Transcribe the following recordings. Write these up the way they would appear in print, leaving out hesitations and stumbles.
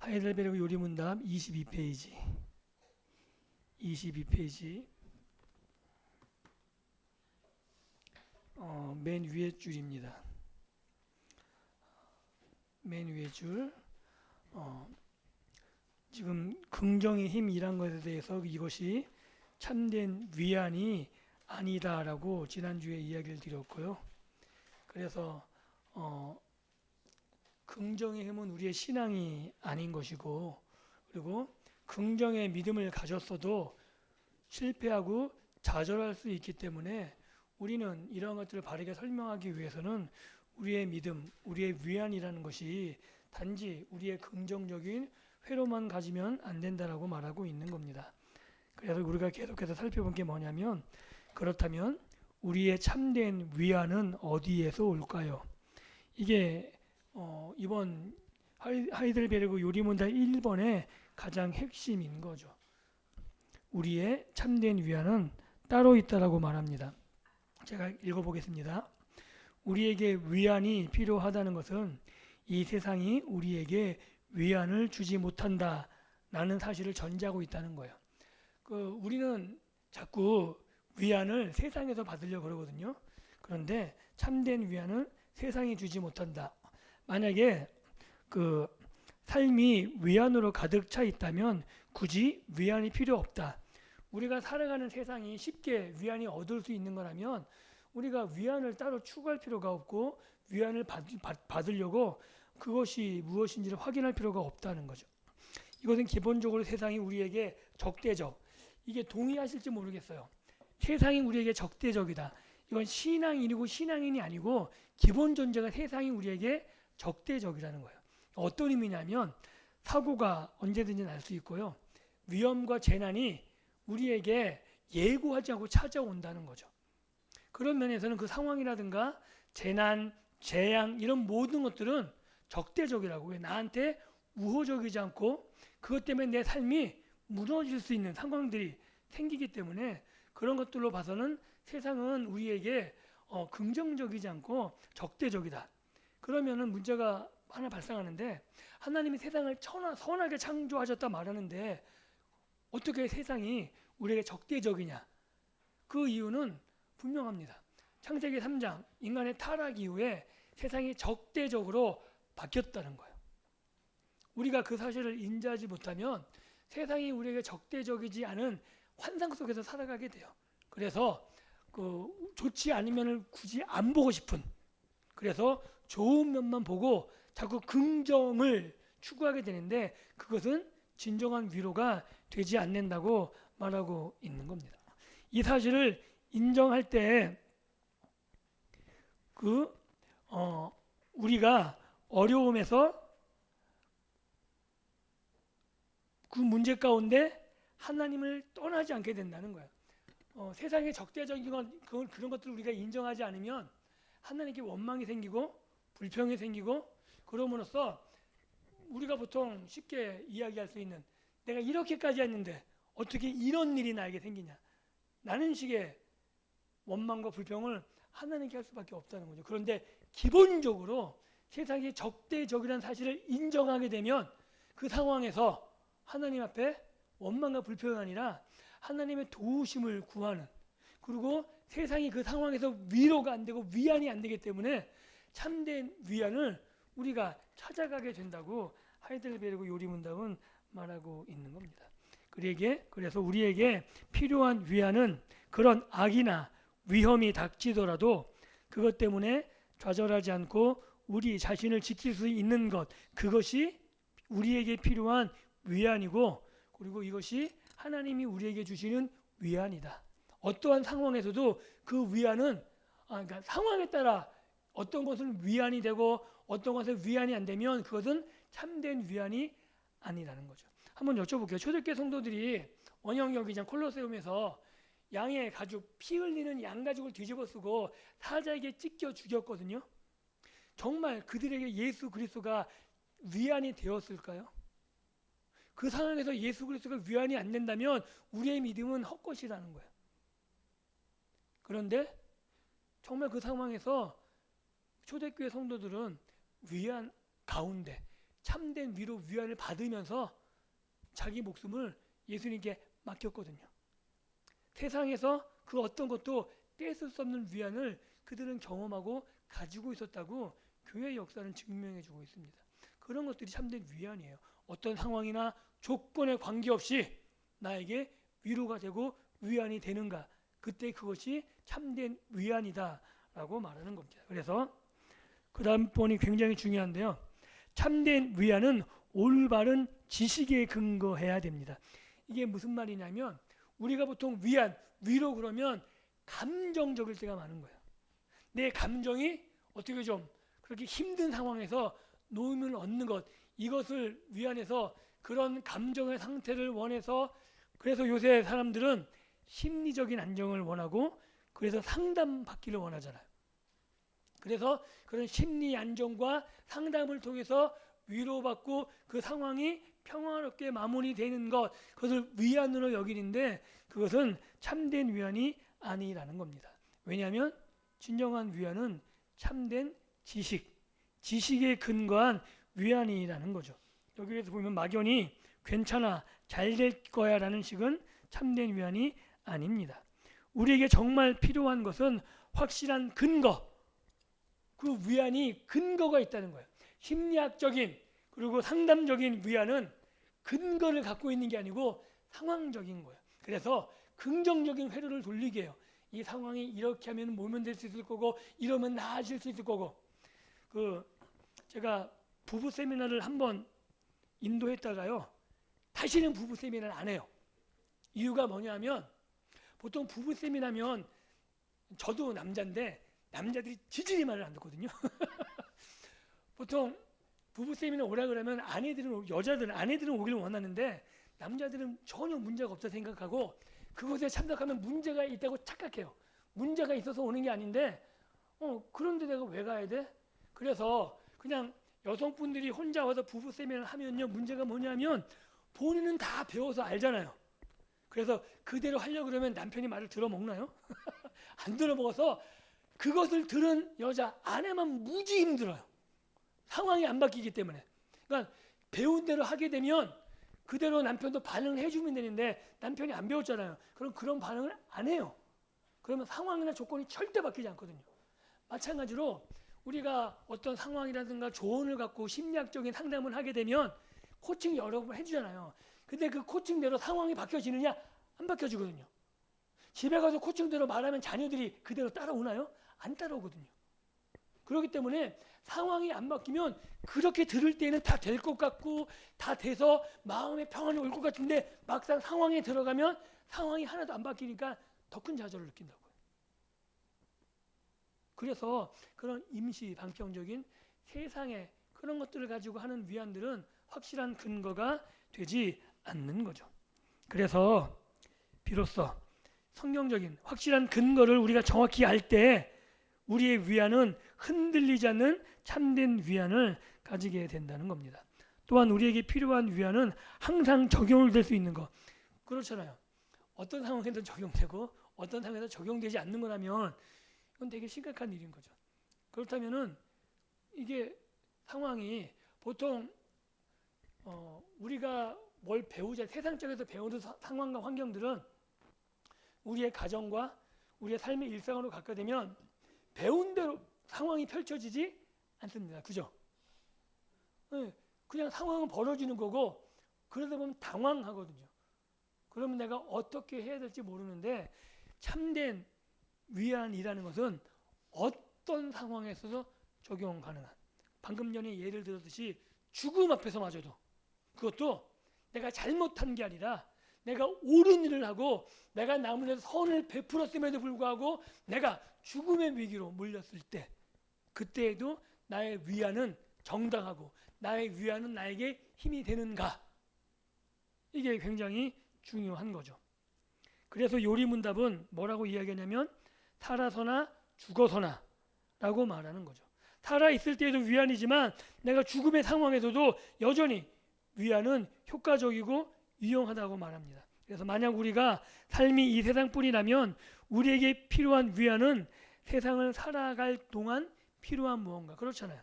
하이델베르그 요리문답 22페이지. 22페이지. 맨 위에 줄입니다. 맨 위에 줄. 지금 긍정의 힘이란 것에 대해서 이것이 참된 위안이 아니다라고 지난주에 이야기를 드렸고요. 그래서 긍정의 힘은 우리의 신앙이 아닌 것이고, 그리고 긍정의 믿음을 가졌어도 실패하고 좌절할 수 있기 때문에 우리는 이러한 것들을 바르게 설명하기 위해서는 우리의 믿음, 우리의 위안이라는 것이 단지 우리의 긍정적인 회로만 가지면 안 된다라고 말하고 있는 겁니다. 그래서 우리가 계속해서 살펴본 게 뭐냐면, 그렇다면 우리의 참된 위안은 어디에서 올까요? 이게 이번 하이델베르그 요리문답 1번의 가장 핵심인 거죠. 우리의 참된 위안은 따로 있다라고 말합니다. 제가 읽어보겠습니다. 우리에게 위안이 필요하다는 것은 이 세상이 우리에게 위안을 주지 못한다라는 사실을 전제하고 있다는 거예요. 우리는 자꾸 위안을 세상에서 받으려고 그러거든요. 그런데 참된 위안은 세상이 주지 못한다. 만약에 삶이 위안으로 가득 차 있다면 굳이 위안이 필요 없다. 우리가 살아가는 세상이 쉽게 위안이 얻을 수 있는 거라면 우리가 위안을 따로 추구할 필요가 없고, 위안을 받으려고 그것이 무엇인지를 확인할 필요가 없다는 거죠. 이것은 기본적으로 세상이 우리에게 적대적. 이게 동의하실지 모르겠어요. 세상이 우리에게 적대적이다. 이건 신앙인이고 신앙인이 아니고 기본 존재가 세상이 우리에게 적대적이라는 거예요. 어떤 의미냐면 사고가 언제든지 날 수 있고요. 위험과 재난이 우리에게 예고하지 않고 찾아온다는 거죠. 그런 면에서는 그 상황이라든가 재난, 재앙 이런 모든 것들은 적대적이라고. 왜 나한테 우호적이지 않고 그것 때문에 내 삶이 무너질 수 있는 상황들이 생기기 때문에 그런 것들로 봐서는 세상은 우리에게 긍정적이지 않고 적대적이다. 그러면은 문제가 하나 발생하는데, 하나님이 세상을 선하게 창조하셨다 말하는데 어떻게 세상이 우리에게 적대적이냐? 그 이유는 분명합니다. 창세기 3장 인간의 타락 이후에 세상이 적대적으로 바뀌었다는 거예요. 우리가 그 사실을 인지하지 못하면 세상이 우리에게 적대적이지 않은 환상 속에서 살아가게 돼요. 그래서 좋지 않으면 굳이 안 보고 싶은, 그래서 좋은 면만 보고 자꾸 긍정을 추구하게 되는데 그것은 진정한 위로가 되지 않는다고 말하고 있는 겁니다. 이 사실을 인정할 때 우리가 어려움에서 그 문제 가운데 하나님을 떠나지 않게 된다는 거예요. 세상의 적대적인 그런 것들을 우리가 인정하지 않으면 하나님께 원망이 생기고 불평이 생기고, 그러므로써 우리가 보통 쉽게 이야기할 수 있는, 내가 이렇게까지 했는데 어떻게 이런 일이 나에게 생기냐, 라는 식의 원망과 불평을 하나님께 할 수밖에 없다는 거죠. 그런데 기본적으로 세상이 적대적이라는 사실을 인정하게 되면 그 상황에서 하나님 앞에 원망과 불평이 아니라 하나님의 도우심을 구하는, 그리고 세상이 그 상황에서 위로가 안 되고 위안이 안 되기 때문에 참된 위안을 우리가 찾아가게 된다고 하이델베르그 요리문답은 말하고 있는 겁니다. 그래서 우리에게 필요한 위안은 그런 악이나 위험이 닥치더라도 그것 때문에 좌절하지 않고 우리 자신을 지킬 수 있는 것, 그것이 우리에게 필요한 위안이고, 그리고 이것이 하나님이 우리에게 주시는 위안이다. 어떠한 상황에서도 그 위안은 그러니까 상황에 따라 어떤 것은 위안이 되고 어떤 것은 위안이 안 되면 그것은 참된 위안이 아니라는 거죠. 한번 여쭤볼게요. 초대교회 성도들이 원형경기장 콜로세움에서 양의 가죽, 피 흘리는 양 가죽을 뒤집어 쓰고 사자에게 찢겨 죽였거든요. 정말 그들에게 예수 그리스도가 위안이 되었을까요? 그 상황에서 예수 그리스도가 위안이 안 된다면 우리의 믿음은 헛것이라는 거예요. 그런데 정말 그 상황에서 초대교회 성도들은 위안 가운데 참된 위로 위안을 받으면서 자기 목숨을 예수님께 맡겼거든요. 세상에서 그 어떤 것도 떼쓸 수 없는 위안을 그들은 경험하고 가지고 있었다고 교회의 역사는 증명해 주고 있습니다. 그런 것들이 참된 위안이에요. 어떤 상황이나 조건에 관계없이 나에게 위로가 되고 위안이 되는가, 그때 그것이 참된 위안이다라고 말하는 겁니다. 그래서 그 다음 번이 굉장히 중요한데요. 참된 위안은 올바른 지식에 근거해야 됩니다. 이게 무슨 말이냐면 우리가 보통 위안, 위로 그러면 감정적일 때가 많은 거예요. 내 감정이 어떻게 좀 그렇게 힘든 상황에서 놓으면 얻는 것, 이것을 위안해서 그런 감정의 상태를 원해서, 그래서 요새 사람들은 심리적인 안정을 원하고 그래서 상담받기를 원하잖아요. 그래서 그런 심리 안정과 상담을 통해서 위로받고 그 상황이 평화롭게 마무리되는 것, 그것을 위안으로 여기는데 그것은 참된 위안이 아니라는 겁니다. 왜냐하면 진정한 위안은 참된 지식에 근거한 위안이라는 거죠. 여기에서 보면 막연히 괜찮아, 잘 될 거야 라는 식은 참된 위안이 아닙니다. 우리에게 정말 필요한 것은 확실한 근거, 그 위안이 근거가 있다는 거예요. 심리학적인 그리고 상담적인 위안은 근거를 갖고 있는 게 아니고 상황적인 거예요. 그래서 긍정적인 회로를 돌리게 해요. 이 상황이 이렇게 하면 모면될 수 있을 거고 이러면 나아질 수 있을 거고. 제가 부부 세미나를 한번 인도했다가요, 다시는 부부 세미나를 안 해요. 이유가 뭐냐면 보통 부부 세미나면 저도 남자인데 남자들이 지질이 말을 안 듣거든요. 보통 부부 세미나 오라 그러면 아내들은 오기를 원하는데 남자들은 전혀 문제가 없다 생각하고 그곳에 참석하면 문제가 있다고 착각해요. 문제가 있어서 오는 게 아닌데 그런데 내가 왜 가야 돼? 그래서 그냥 여성분들이 혼자 와서 부부 세미나를 하면요, 문제가 뭐냐면 본인은 다 배워서 알잖아요. 그래서 그대로 하려고 그러면 남편이 말을 들어먹나요? 안 들어먹어서 그것을 들은 여자 아내만 무지 힘들어요. 상황이 안 바뀌기 때문에. 그러니까 배운 대로 하게 되면 그대로 남편도 반응을 해주면 되는데 남편이 안 배웠잖아요. 그럼 그런 반응을 안 해요. 그러면 상황이나 조건이 절대 바뀌지 않거든요. 마찬가지로 우리가 어떤 상황이라든가 조언을 갖고 심리학적인 상담을 하게 되면 코칭 여러 번 해주잖아요. 근데 그 코칭대로 상황이 바뀌어지느냐? 안 바뀌어지거든요. 집에 가서 코칭대로 말하면 자녀들이 그대로 따라오나요? 안 따라오거든요. 그렇기 때문에 상황이 안 바뀌면 그렇게 들을 때는 다 될 것 같고 다 돼서 마음의 평안이 올 것 같은데 막상 상황에 들어가면 상황이 하나도 안 바뀌니까 더 큰 좌절을 느낀다고요. 그래서 그런 임시 방편적인 세상의 그런 것들을 가지고 하는 위안들은 확실한 근거가 되지 않는 거죠. 그래서 비로소 성경적인 확실한 근거를 우리가 정확히 알 때 우리의 위안은 흔들리지 않는 참된 위안을 가지게 된다는 겁니다. 또한 우리에게 필요한 위안은 항상 적용을 될 수 있는 것. 그렇잖아요. 어떤 상황에도 적용되고 어떤 상황에도 적용되지 않는 거라면 이건 되게 심각한 일인 거죠. 그렇다면은 이게 상황이 보통 우리가 뭘 배우자 세상적에서 배우는 상황과 환경들은 우리의 가정과 우리의 삶의 일상으로 갖게 되면 배운 대로 상황이 펼쳐지지 않습니다. 그죠? 네, 그냥 상황은 벌어지는 거고 그러다 보면 당황하거든요. 그러면 내가 어떻게 해야 될지 모르는데 참된 위안이라는 것은 어떤 상황에서도 적용 가능한, 방금 전에 예를 들었듯이 죽음 앞에서마저도, 그것도 내가 잘못한 게 아니라 내가 옳은 일을 하고 내가 남을 위해서 선을 베풀었음에도 불구하고 내가 죽음의 위기로 몰렸을 때, 그때에도 나의 위안은 정당하고 나의 위안은 나에게 힘이 되는가, 이게 굉장히 중요한 거죠. 그래서 요리문답은 뭐라고 이야기하냐면 살아서나 죽어서나 라고 말하는 거죠. 살아있을 때에도 위안이지만 내가 죽음의 상황에서도 여전히 위안은 효과적이고 유용하다고 말합니다. 그래서 만약 우리가 삶이 이 세상뿐이라면 우리에게 필요한 위안은 세상을 살아갈 동안 필요한 무언가, 그렇잖아요.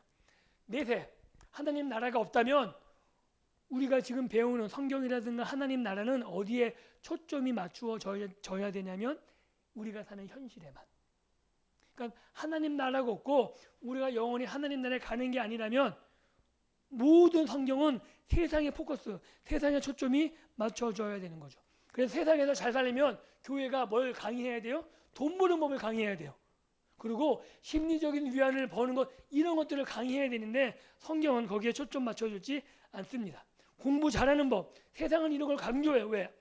내세 하나님 나라가 없다면 우리가 지금 배우는 성경이라든가 하나님 나라는 어디에 초점이 맞추어져야 되냐면 우리가 사는 현실에만. 그러니까 하나님 나라가 없고 우리가 영원히 하나님 나라에 가는 게 아니라면 모든 성경은 세상의 포커스, 세상의 초점이 맞춰져야 되는 거죠. 그래서 세상에서 잘 살려면 교회가 뭘 강의해야 돼요? 돈 버는 법을 강의해야 돼요. 그리고 심리적인 위안을 버는 것, 이런 것들을 강의해야 되는데 성경은 거기에 초점 맞춰주지 않습니다. 공부 잘하는 법, 세상은 이런 걸 강조해요. 왜?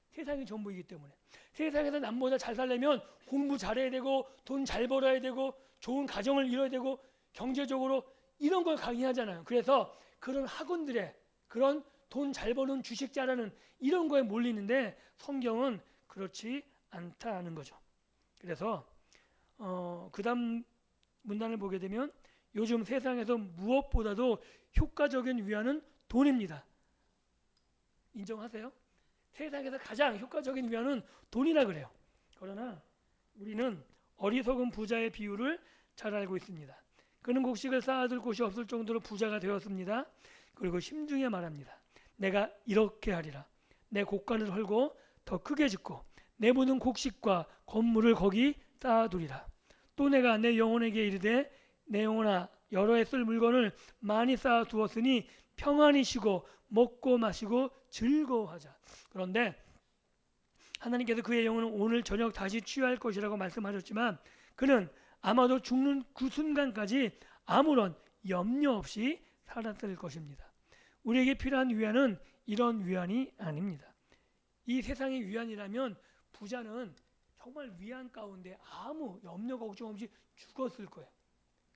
세상이 전부이기 때문에. 세상에서 남보다 잘 살려면 공부 잘해야 되고 돈 잘 벌어야 되고 좋은 가정을 이뤄야 되고 경제적으로 이런 걸 강의하잖아요. 그래서 그런 학원들에 그런 돈 잘 버는 주식 잘하는 이런 거에 몰리는데 성경은 그렇지 않다는 거죠. 그래서 그 다음 문단을 보게 되면 요즘 세상에서 무엇보다도 효과적인 위안은 돈입니다. 인정하세요? 세상에서 가장 효과적인 위안은 돈이라 그래요. 그러나 우리는 어리석은 부자의 비유를 잘 알고 있습니다. 그는 곡식을 쌓아둘 곳이 없을 정도로 부자가 되었습니다. 그리고 심중에 말합니다. 내가 이렇게 하리라. 내 곡간을 헐고 더 크게 짓고 내 모든 곡식과 건물을 거기 쌓아두리라. 또 내가 내 영혼에게 이르되 내 영혼아 여러 해 쓸 물건을 많이 쌓아두었으니 평안히 쉬고 먹고 마시고 즐거워하자. 그런데 하나님께서 그의 영혼은 오늘 저녁 다시 취할 것이라고 말씀하셨지만 그는 아마도 죽는 그 순간까지 아무런 염려 없이 살았을 것입니다. 우리에게 필요한 위안은 이런 위안이 아닙니다. 이 세상의 위안이라면 부자는 정말 위안 가운데 아무 염려 걱정 없이 죽었을 거예요.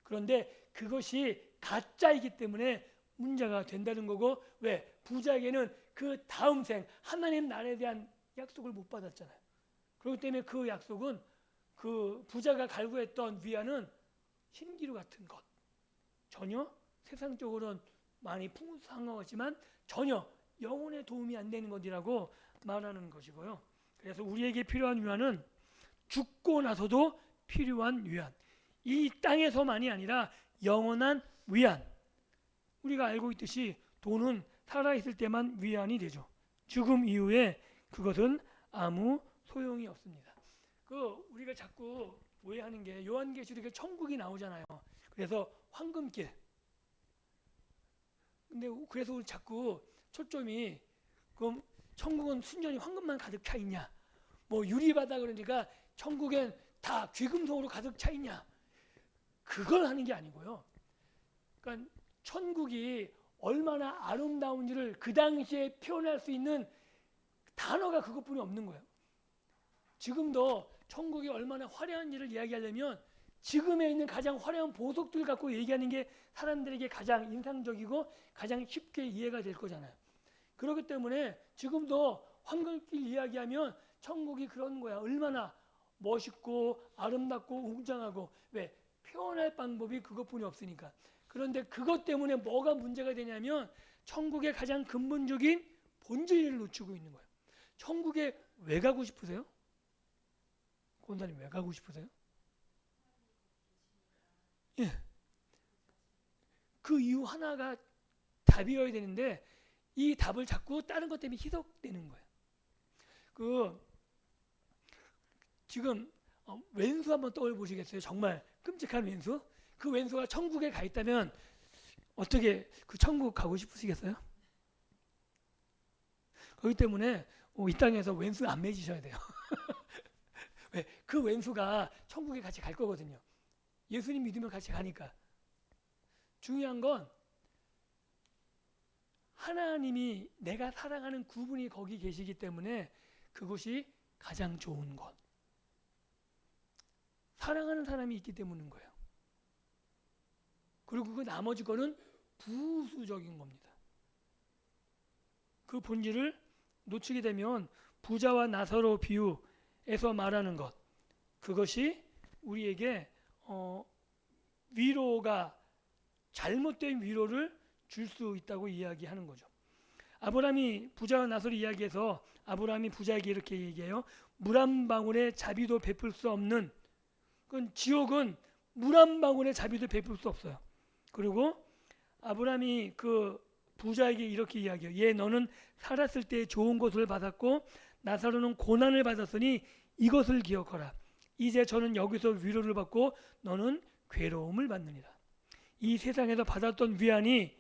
그런데 그것이 가짜이기 때문에 문제가 된다는 거고, 왜? 부자에게는 그 다음 생 하나님 나라에 대한 약속을 못 받았잖아요. 그렇기 때문에 그 약속은 그 부자가 갈구했던 위안은 신기루 같은 것, 전혀 세상적으로는 많이 풍성한 것이지만 전혀 영혼에 도움이 안 되는 것이라고 말하는 것이고요. 그래서 우리에게 필요한 위안은 죽고 나서도 필요한 위안, 이 땅에서만이 아니라 영원한 위안. 우리가 알고 있듯이 돈은 살아있을 때만 위안이 되죠. 죽음 이후에 그것은 아무 소용이 없습니다. 우리가 자꾸 오해하는 게 요한계시록에 천국이 나오잖아요. 그래서 황금길. 근데 그래서 우리 자꾸 초점이 그럼 천국은 순전히 황금만 가득 차 있냐? 뭐 유리바다 그러니까 천국엔 다 귀금속으로 가득 차 있냐? 그걸 하는 게 아니고요. 그러니까 천국이 얼마나 아름다운지를 그 당시에 표현할 수 있는 단어가 그것뿐이 없는 거예요. 지금도 천국이 얼마나 화려한지를 이야기하려면 지금에 있는 가장 화려한 보석들 갖고 얘기하는 게 사람들에게 가장 인상적이고 가장 쉽게 이해가 될 거잖아요. 그렇기 때문에 지금도 황금길 이야기하면 천국이 그런 거야. 얼마나 멋있고 아름답고 웅장하고, 왜? 표현할 방법이 그것뿐이 없으니까. 그런데 그것 때문에 뭐가 문제가 되냐면 천국의 가장 근본적인 본질을 놓치고 있는 거예요. 천국에 왜 가고 싶으세요? 권사님 왜 가고 싶으세요? 예. 그 이유 하나가 답이어야 되는데 이 답을 자꾸 다른 것 때문에 희석되는 거예요. 지금 왼수 한번 떠올려 보시겠어요? 정말 끔찍한 왼수? 그 왼수가 천국에 가 있다면 어떻게 그 천국 가고 싶으시겠어요? 그렇기 때문에 이 땅에서 왼수 안 맺으셔야 돼요. 왜? 그 왼수가 천국에 같이 갈 거거든요. 예수님 믿으면 같이 가니까. 중요한 건 하나님이 내가 사랑하는 그분이 거기 계시기 때문에 그것이 가장 좋은 것. 사랑하는 사람이 있기 때문인 거예요. 그리고 그 나머지 거는 부수적인 겁니다. 그 본질을 놓치게 되면 부자와 나사로 비유에서 말하는 것, 그것이 우리에게 위로가 잘못된 위로를 줄 수 있다고 이야기하는 거죠. 아브라함이 부자와 나사로 이야기해서 아브라함이 부자에게 이렇게 얘기해요. 물 한 방울의 자비도 베풀 수 없는, 그건 지옥은 물 한 방울의 자비도 베풀 수 없어요. 그리고 아브라함이 그 부자에게 이렇게 이야기해요. 얘 너는 살았을 때 좋은 것을 받았고 나사로는 고난을 받았으니 이것을 기억하라. 이제 저는 여기서 위로를 받고 너는 괴로움을 받느니라. 이 세상에서 받았던 위안이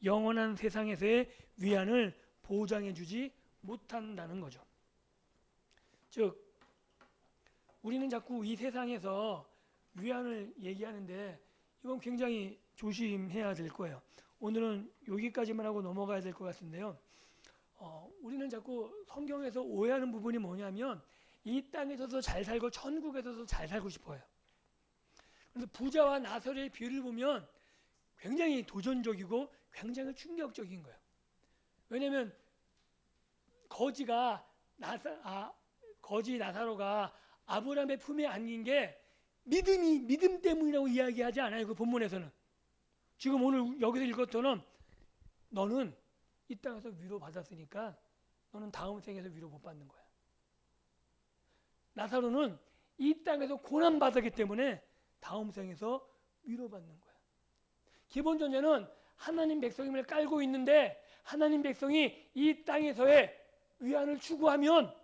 영원한 세상에서의 위안을 보장해 주지 못한다는 거죠. 즉 우리는 자꾸 이 세상에서 위안을 얘기하는데 이건 굉장히 조심해야 될 거예요. 오늘은 여기까지만 하고 넘어가야 될 것 같은데요. 우리는 자꾸 성경에서 오해하는 부분이 뭐냐면 이 땅에서도 잘 살고 천국에서도 잘 살고 싶어요. 그래서 부자와 나사로의 비유를 보면 굉장히 도전적이고 굉장히 충격적인 거예요. 왜냐하면 거지 나사로가 아브라함의 품에 안긴 게 믿음 때문이라고 이야기하지 않아요. 그 본문에서는. 지금 오늘 여기서 읽었처럼 너는 이 땅에서 위로받았으니까 너는 다음 생에서 위로 못 받는 거야. 나사로는 이 땅에서 고난받았기 때문에 다음 생에서 위로받는 거야. 기본 존재는 하나님 백성임을 깔고 있는데 하나님 백성이 이 땅에서의 위안을 추구하면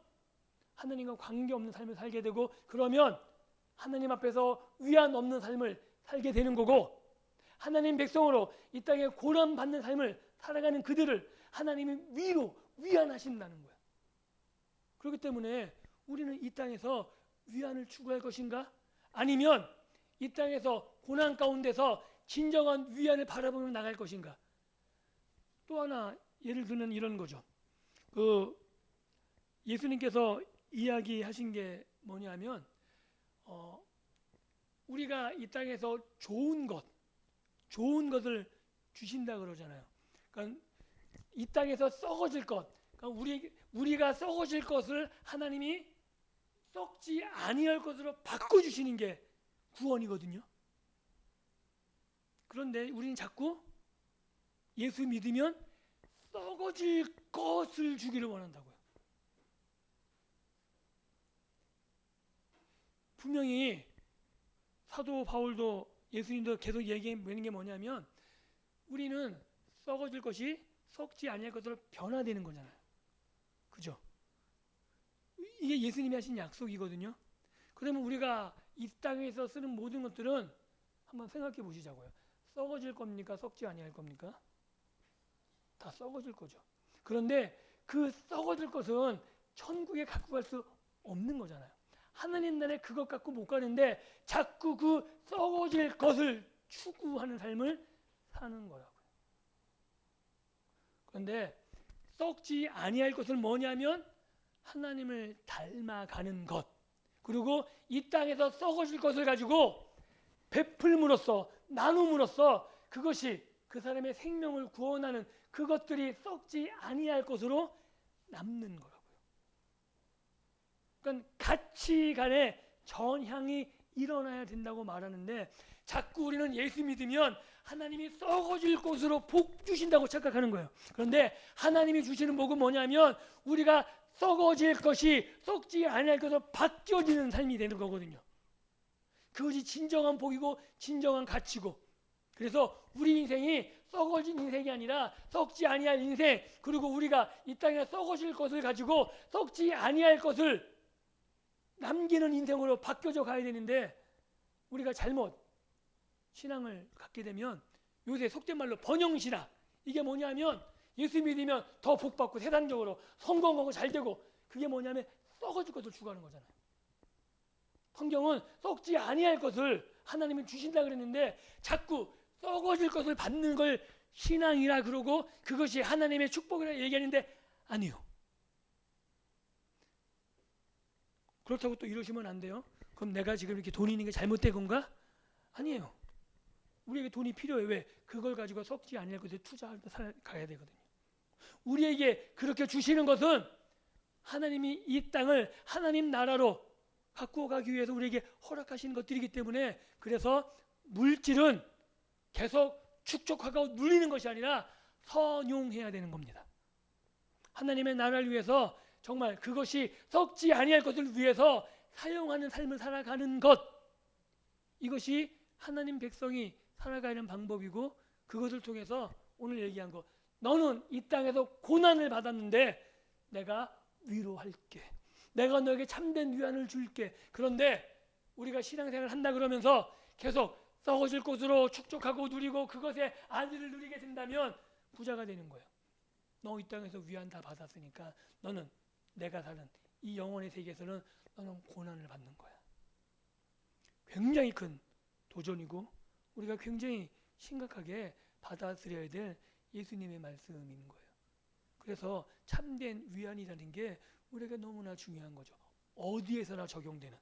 하나님과 관계없는 삶을 살게 되고 그러면 하나님 앞에서 위안 없는 삶을 살게 되는 거고 하나님 백성으로 이 땅에 고난받는 삶을 살아가는 그들을 하나님이 위안하신다는 거야. 그렇기 때문에 우리는 이 땅에서 위안을 추구할 것인가? 아니면 이 땅에서 고난 가운데서 진정한 위안을 바라보며 나갈 것인가? 또 하나 예를 들면 이런 거죠. 예수님께서 이야기하신 게 뭐냐면 우리가 이 땅에서 좋은 것을 주신다 그러잖아요. 그러니까 이 땅에서 썩어질 것, 그러니까 우리가 썩어질 것을 하나님이 썩지 아니할 것으로 바꿔주시는 게 구원이거든요. 그런데 우리는 자꾸 예수 믿으면 썩어질 것을 주기를 원한다고요. 분명히 사도 바울도 예수님도 계속 얘기하는 게 뭐냐면 우리는 썩어질 것이 썩지 아니할 것으로 변화되는 거잖아요. 그죠? 이게 예수님이 하신 약속이거든요. 그러면 우리가 이 땅에서 쓰는 모든 것들은 한번 생각해 보시자고요. 썩어질 겁니까? 썩지 아니할 겁니까? 다 썩어질 거죠. 그런데 그 썩어질 것은 천국에 갖고 갈 수 없는 거잖아요. 하나님 나라에 그것 갖고 못 가는데 자꾸 그 썩어질 것을 추구하는 삶을 사는 거라고요. 그런데 썩지 아니할 것은 뭐냐면 하나님을 닮아가는 것, 그리고 이 땅에서 썩어질 것을 가지고 베풀므로써 나눔으로써 그것이 그 사람의 생명을 구원하는 그것들이 썩지 아니할 것으로 남는 거라고요. 그러니까 가치관의 전향이 일어나야 된다고 말하는데 자꾸 우리는 예수 믿으면 하나님이 썩어질 것으로 복 주신다고 착각하는 거예요. 그런데 하나님이 주시는 복은 뭐냐면 우리가 썩어질 것이 썩지 아니할 것으로 바뀌어지는 삶이 되는 거거든요. 그것이 진정한 복이고 진정한 가치고, 그래서 우리 인생이 썩어진 인생이 아니라 썩지 아니할 인생, 그리고 우리가 이 땅에 썩어질 것을 가지고 썩지 아니할 것을 남기는 인생으로 바뀌어져 가야 되는데 우리가 잘못 신앙을 갖게 되면 요새 속된 말로 번영신앙, 이게 뭐냐면 예수 믿으면 더 복받고 세상적으로 성공하고 잘되고, 그게 뭐냐면 썩어질 것을 추구하는 거잖아요. 성경은 썩지 아니할 것을 하나님은 주신다 그랬는데 자꾸 썩어질 것을 받는 걸 신앙이라 그러고 그것이 하나님의 축복이라 얘기하는데 아니요. 그렇다고 또 이러시면 안 돼요. 그럼 내가 지금 이렇게 돈이 있는 게 잘못된 건가? 아니에요. 우리에게 돈이 필요해요. 왜? 그걸 가지고 썩지 아니할 것에 투자할 때 가야 되거든요. 우리에게 그렇게 주시는 것은 하나님이 이 땅을 하나님 나라로 갖고 가기 위해서 우리에게 허락하시는 것들이기 때문에, 그래서 물질은 계속 축적하고 눌리는 것이 아니라 선용해야 되는 겁니다. 하나님의 나라를 위해서 정말 그것이 썩지 아니할 것을 위해서 사용하는 삶을 살아가는 것, 이것이 하나님 백성이 살아가는 방법이고 그것을 통해서 오늘 얘기한 거, 너는 이 땅에서 고난을 받았는데 내가 위로할게. 내가 너에게 참된 위안을 줄게. 그런데 우리가 신앙생활을 한다 그러면서 계속 썩어질 것으로 축적하고 누리고 그것에 안위를 누리게 된다면 부자가 되는 거예요. 너 이 땅에서 위안 다 받았으니까 너는 내가 사는 이 영혼의 세계에서는 너는 고난을 받는 거야. 굉장히 큰 도전이고 우리가 굉장히 심각하게 받아들여야 될 예수님의 말씀인 거예요. 그래서 참된 위안이라는 게 우리에게 너무나 중요한 거죠. 어디에서나 적용되는.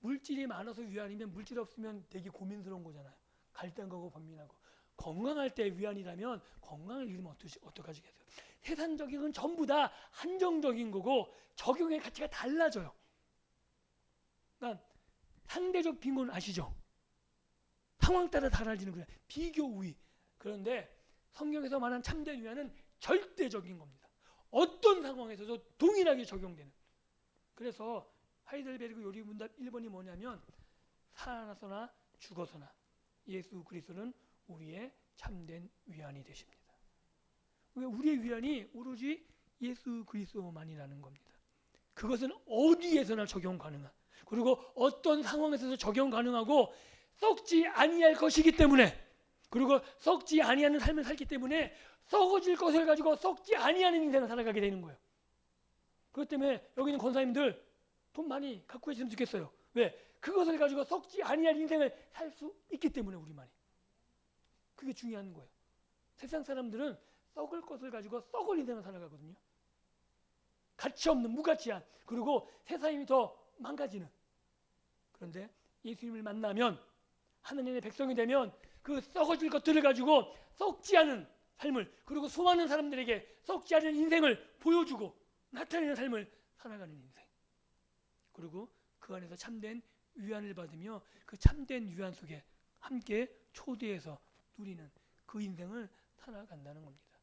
물질이 많아서 위안이면 물질 없으면 되게 고민스러운 거잖아요. 갈등하고 번민하고. 건강할 때 위안이라면 건강을 잃으면 어떡하시겠어요? 세상적인 건 전부 다 한정적인 거고 적용의 가치가 달라져요. 그러니까 상대적 빈곤 아시죠? 상황 따라 달라지는 거예요. 비교 우위. 그런데 성경에서 말한 참된 위안은 절대적인 겁니다. 어떤 상황에서도 동일하게 적용되는. 그래서 하이델베르그 요리문답 1번이 뭐냐면 살아서나 죽어서나 예수 그리스도는 우리의 참된 위안이 되십니다. 우리의 위안이 오로지 예수 그리스도만이라는 겁니다. 그것은 어디에서나 적용 가능한, 그리고 어떤 상황에서도 적용 가능하고 썩지 아니할 것이기 때문에, 그리고 썩지 아니하는 삶을 살기 때문에 썩어질 것을 가지고 썩지 아니하는 인생을 살아가게 되는 거예요. 그렇기 때문에 여기 있는 권사님들 돈 많이 갖고 계시면 좋겠어요. 왜? 그것을 가지고 썩지 아니할 인생을 살 수 있기 때문에 우리만이. 그게 중요한 거예요. 세상 사람들은 썩을 것을 가지고 썩을 인생을 살아가거든요. 가치 없는 무가치한, 그리고 세상이 더 망가지는. 그런데 예수님을 만나면, 하나님의 백성이 되면 그 썩어질 것들을 가지고 썩지 않은 삶을, 그리고 수많은 사람들에게 썩지 않은 인생을 보여주고 나타내는 삶을 살아가는 인생. 그리고 그 안에서 참된 위안을 받으며 그 참된 위안 속에 함께 초대해서 누리는 그 인생을 살아간다는 겁니다.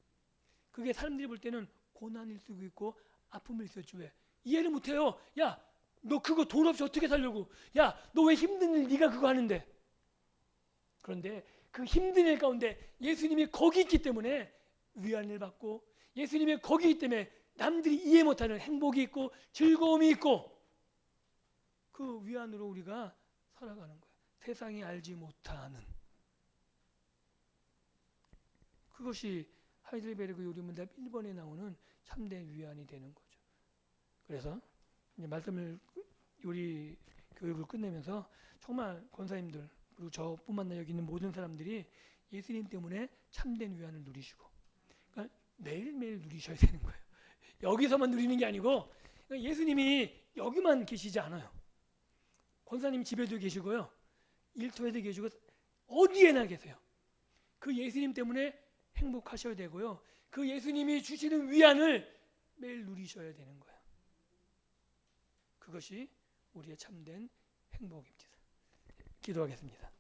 그게 사람들이 볼 때는 고난일 수도 있고 아픔일 수도 있죠. 왜? 이해를 못해요. 야, 너 그거 돈 없이 어떻게 살려고? 야, 너 왜 힘든 일 네가 그거 하는데? 그런데 그 힘든 일 가운데 예수님이 거기 있기 때문에 위안을 받고, 예수님이 거기 있기 때문에 남들이 이해 못하는 행복이 있고 즐거움이 있고, 그 위안으로 우리가 살아가는 거예요. 세상이 알지 못하는. 그것이 하이델베르그 요리문답 1번에 나오는 참된 위안이 되는 거죠. 그래서 이제 말씀을 요리 교육을 끝내면서 정말 권사님들, 그리고 저뿐만 아니라 여기 있는 모든 사람들이 예수님 때문에 참된 위안을 누리시고, 그러니까 매일매일 누리셔야 되는 거예요. 여기서만 누리는 게 아니고, 그러니까 예수님이 여기만 계시지 않아요. 권사님 집에도 계시고요, 일터에도 계시고 어디에나 계세요. 그 예수님 때문에 행복하셔야 되고요, 그 예수님이 주시는 위안을 매일 누리셔야 되는 거예요. 그것이 우리의 참된 행복입니다. 기도하겠습니다.